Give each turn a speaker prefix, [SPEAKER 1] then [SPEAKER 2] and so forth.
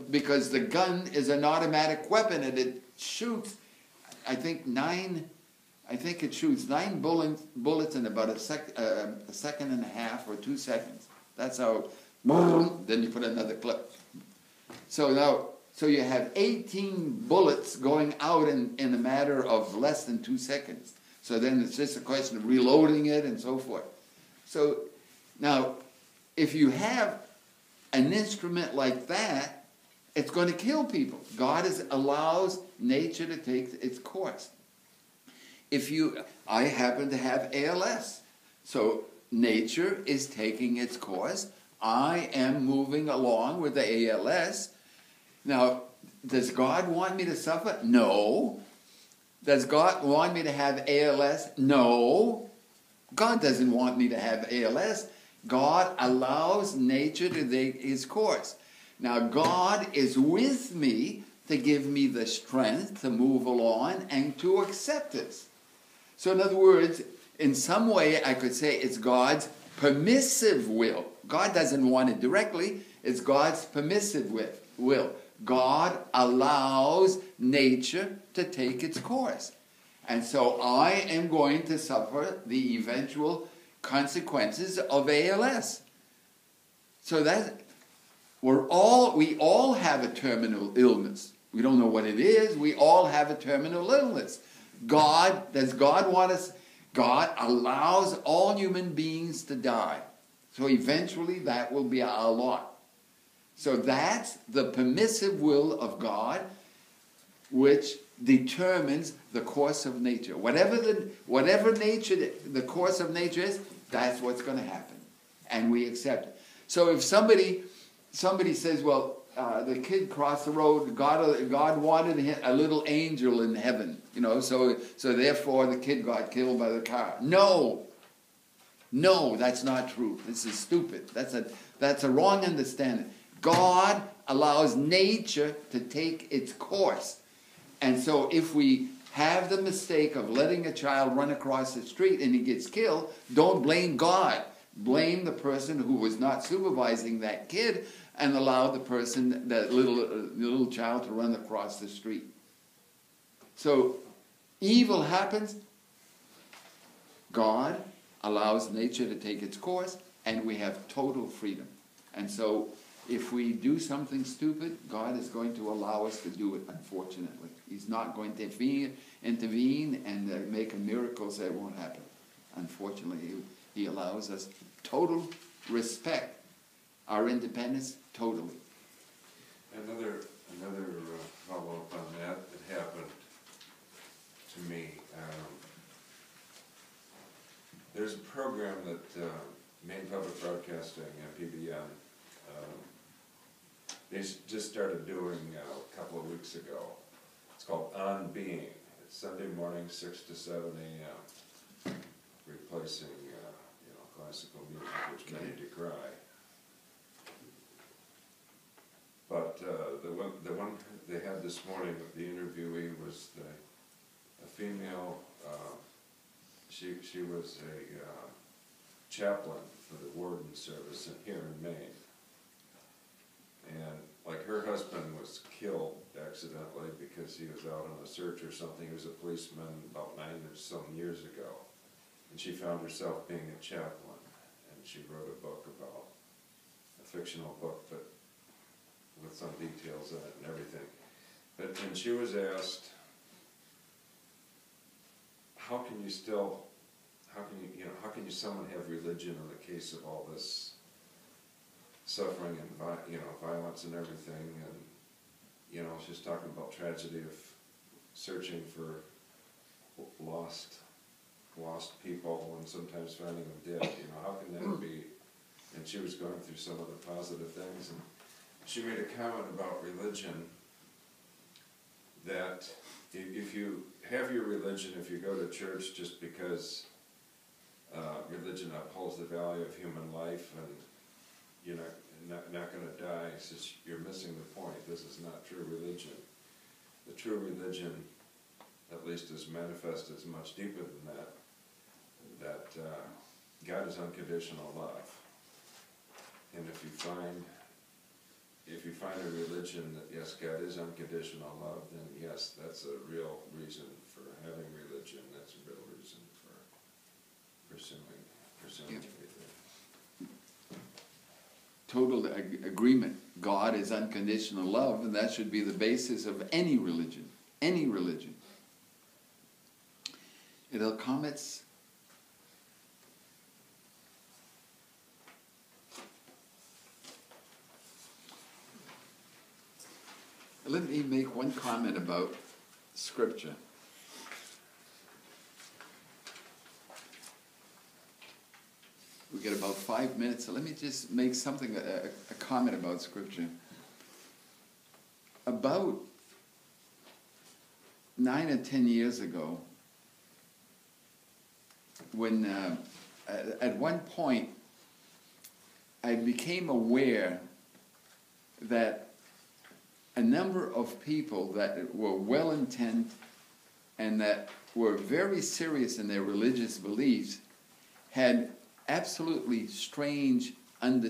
[SPEAKER 1] because the gun is an automatic weapon and it shoots, I think it shoots 9 bullets in about a second and a half or 2 seconds. That's how, then you put another clip. So you have 18 bullets going out in a matter of less than 2 seconds. So then it's just a question of reloading it and so forth. So now, if you have an instrument like that, it's going to kill people. God allows nature to take its course. I happen to have ALS. So nature is taking its course. I am moving along with the ALS. Now, does God want me to suffer? No. Does God want me to have ALS? No. God doesn't want me to have ALS. God allows nature to take its course. Now, God is with me to give me the strength to move along and to accept this. So in other words, in some way I could say it's God's permissive will. God doesn't want it directly. It's God's permissive will. God allows nature to take its course. And so I am going to suffer the eventual consequences of ALS. So we all have a terminal illness. We don't know what it is. We all have a terminal illness. Does God want us? God allows all human beings to die. So eventually that will be our lot. So that's the permissive will of God, which determines the course of nature. Whatever the course of nature is, that's what's going to happen. And we accept it. So if somebody says, well, the kid crossed the road, God wanted a little angel in heaven, so therefore the kid got killed by the car. No, that's not true. This is stupid. That's a wrong understanding. God allows nature to take its course. And so if we have the mistake of letting a child run across the street and he gets killed, don't blame God. Blame the person who was not supervising that kid and allow that little child to run across the street. So evil happens. God allows nature to take its course, and we have total freedom. And so if we do something stupid, God is going to allow us to do it, unfortunately. He's not going to intervene and make a miracle so it won't happen. Unfortunately, He allows us total respect, our independence, totally.
[SPEAKER 2] Another follow-up on that happened to me. There's a program that Maine Public Broadcasting and PBN they just started doing a couple of weeks ago. It's called On Being. It's Sunday morning, 6 to 7 a.m. Replacing classical music, which many decry. But the one they had this morning, the interviewee was a female. She was a chaplain for the warden service here in Maine. And like her husband was killed accidentally because he was out on a search or something. He was a policeman about 9 or some years ago. And she found herself being a chaplain. And she wrote a book about, a fictional book, but with some details in it and everything. And she was asked, how can you someone have religion in the case of all this suffering and violence and everything? And she's talking about tragedy of searching for lost people and sometimes finding them dead. How can that be? And she was going through some of the positive things, and she made a comment about religion, that if you have your religion, if you go to church just because religion upholds the value of human life and you're not going to die, says you're missing the point. This is not true religion. The true religion, at least is manifested as much deeper than that, God is unconditional love. And if you find if you find a religion that, yes, God is unconditional love, then yes, that's a real reason for having religion. That's a real reason for pursuing
[SPEAKER 1] Yep.
[SPEAKER 2] faith.
[SPEAKER 1] Total agreement. God is unconditional love, and that should be the basis of any religion. Any religion. It'll comments. Let me make one comment about Scripture. We get about 5 minutes, so let me just make something, a comment about Scripture. About 9 or 10 years ago, when at one point I became aware that a number of people that were well intent and that were very serious in their religious beliefs had absolutely strange understandings